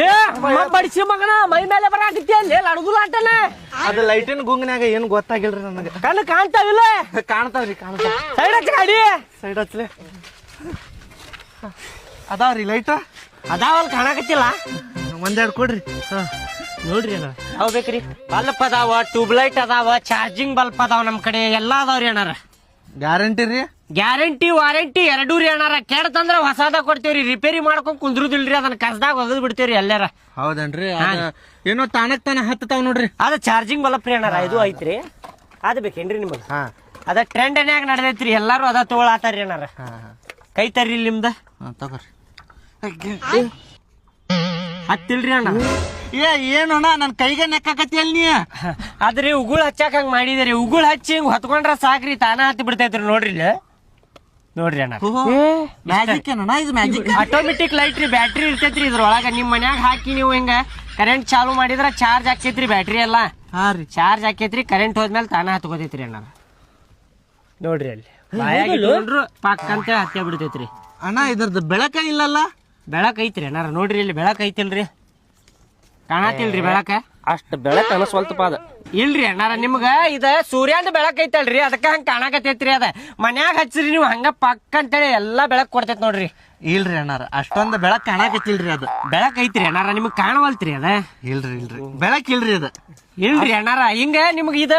ಏ ಬಡಿಸಿ ಮಗನ ಮೈ ಮೇಲೆ ಬರಾಕತ್ತಿ ಅಲ್ಲಿ ಅಡಗುಲ ಆಟನ ಅದು ಲೈಟಿನ ಗುಂಗನ್ಯಾಗ ಏನ್ ಗೊತ್ತಾಗಿಲ್ರಿ ನನಗೆ. ಕಣ್ಣು ಕಾಣ್ತಾವಿಲ್ಲ? ಕಾಣ್ತಾವ್ರಿ ಕಾಣ್ತಾವ. ಸೈಡ್ ಹಚ್ಚ ಗಾಡಿ ಸೈಡ್ ಹಚ್ಲೆ ಅದಾವ್ರಿ ಲೈಟ್ ಅದಾವಲ್ ಕಾಣಕತ್ತಿಲ್ಲ. ಒಂದೆರಡು ಕೊಡ್ರಿ. ನೋಡ್ರಿ ಅಣ್ಣ ಯಾವ ಬೇಕ್ರಿ? ಬಲ್ಪ್ ಅದಾವ, ಟ್ಯೂಬ್ಲೈಟ್ ಅದಾವ, ಚಾರ್ಜಿಂಗ್ ಬಲ್ಪ್ ಅದಾವ, ನಮ್ ಕಡೆ ಎಲ್ಲಾ ಅದಾವ್ರಿ ಅಣ್ಣಾರ. ಗ್ಯಾರಂಟಿ ರೀ? ಗ್ಯಾರಂಟಿ ವಾರಂಟಿ ಎರಡೂ ರೀ ಅಣ್ಣಾರ. ಕೆಡತಂದ್ರ ಹೊಸಾದ ಕೊಡ್ತೇವ್ರಿ, ರಿಪೇರಿ ಮಾಡ್ಕೊಂಡ್ ಕುಂದ್ರುದಿಲ್ರಿ, ಅದನ್ನ ಕಸದಾಗ ಒಗದ್ ಬಿಡ್ತೇವ್ರಿ ಎಲ್ಲಾರ. ಹೌದನ್ರಿ? ಏನೋ ತಾನಕ್ ತಾನ ಹತ್ತಾವ್ ನೋಡ್ರಿ. ಅದ ಚಾರ್ಜಿಂಗ್ ಬಲ್ಪ್ ರೀ ಅಣ್ಣಾರ. ಇದು ಐತ್ರಿ, ಅದ್ ಬೇಕೇನ್ರಿ ನಿಮಗ? ಅದ ಟ್ರೆಂಡ್ನ್ಯಾಗ ನಡೆದೈತ್ರಿ, ಎಲ್ಲಾರು ಅದ ತಗೊಳತಾರ್ರಿ ಅಣ್ಣಾರ. ಕೈ ತರ್ರಿ ನಿಮ್ದ ತಗೋರಿ. ಹತ್ತಿಲ್ರಿ ಅಣ್ಣ. ಏನಣ್ಣ ನನ್ ಕೈಗೆ ನೆಕ್ಕಾಕತಿ ಅಲ್ಲಿ ನೀ? ಅದ್ರಿ ಉಗುಳ್ ಹಚ್ಚಾಕ ಹಂಗ ಮಾಡಿದ್ರಿ. ಉಗುಳ್ ಹಚ್ಚಿ ಹಿಂಗ್ ಹೊತ್ಕೊಂಡ್ರ ಸಾಕ್ರಿ, ತಾನ ಹತ್ತಿ ಬಿಡ್ತೈತ್ರಿ. ನೋಡ್ರಿ ಇಲ್ಲಿ ನೋಡ್ರಿ ಅಣ್ಣ, ಮ್ಯಾಜಿಕ್ ಏನಣ್ಣ ಇದು? ಮ್ಯಾಜಿಕ್ ಆಟೋಮೆಟಿಕ್ ಲೈಟ್ ರೀ, ಬ್ಯಾಟ್ರಿ ಇರ್ತೈತ್ರಿ ಇದ್ರೊಳಗ. ನಿಮ್ ಮನ್ಯಾಗ ಹಾಕಿ ನೀವು ಹಿಂಗ ಕರೆಂಟ್ ಚಾಲು ಮಾಡಿದ್ರ ಚಾರ್ಜ್ ಆಕೇತ್ರಿ ಬ್ಯಾಟ್ರಿ ಎಲ್ಲಾ. ಹಾ ರೀ, ಚಾರ್ಜ್ ಆಕೇತ್ರಿ. ಕರೆಂಟ್ ಹೋದ್ಮೇಲೆ ತಾನ ಹತ್ಕೋತೈತ್ರಿ ಅಣ್ಣ. ನೋಡ್ರಿ ಅಲ್ಲಿ ಬಾಯಾಗಿಟ್ಕೊಂಡ್ರು ಪಕ್ಕ ಅಂತ ಹತ್ತೇ ಬಿಡ್ತೈತ್ರಿ. ಅಣ್ಣ ಇದ್ರದ್ದು ಬೆಳಕ ಇಲ್ಲಲ್ಲ? ಬೆಳಕ್ ಐತ್ರಿ ಅಣ್ಣಾರ. ನೋಡ್ರಿ ಇಲ್ಲಿ ಬೆಳಕ್ ಐತಿಲ್ರಿ, ಕಾಣತಿಲ್ರಿ ಬೆಳಕ? ಅಷ್ಟ್ ಬೆಳಕ್ ಅನಸ್ವಲ್ತಪ್ಪ ಅದ. ಇಲ್ರಿ ಅಣ್ಣಾರ, ನಿಮ್ಗ ಇದ ಸೂರ್ಯಂದ ಬೆಳಕ್ ಐತಲ್ರಿ, ಅದಕ್ಕ ಹಂಗ ಕಾಣಕತೈತ್ರಿ. ಅದ ಮನ್ಯಾಗ ಹಚ್ಚ್ರಿ ನೀವು ಹಂಗ ಪಕ್ಕ ಅಂತೇಳಿ ಎಲ್ಲಾ ಬೆಳಕ್ ಕೊಡ್ತೈತ್ ನೋಡ್ರಿ. ಇಲ್ರಿ ಅಣ್ಣಾರ, ಅಷ್ಟೊಂದು ಬೆಳಕ್ ಕಾಣಕತ್ತಿಲ್ರಿ. ಅದು ಬೆಳಕ್ ಐತ್ರಿ ಅಣ್ಣಾರ, ನಿಮಗ್ ಕಾಣವಲ್ತ್ರಿ ಅದ? ಇಲ್ರಿ ಇಲ್ರಿ ಬೆಳಕ್ ಇಲ್ರಿ ಅದು. ಇಲ್ರಿ ಅಣ್ಣಾರ, ಹಿಂಗ ನಿಮ್ಗ ಇದ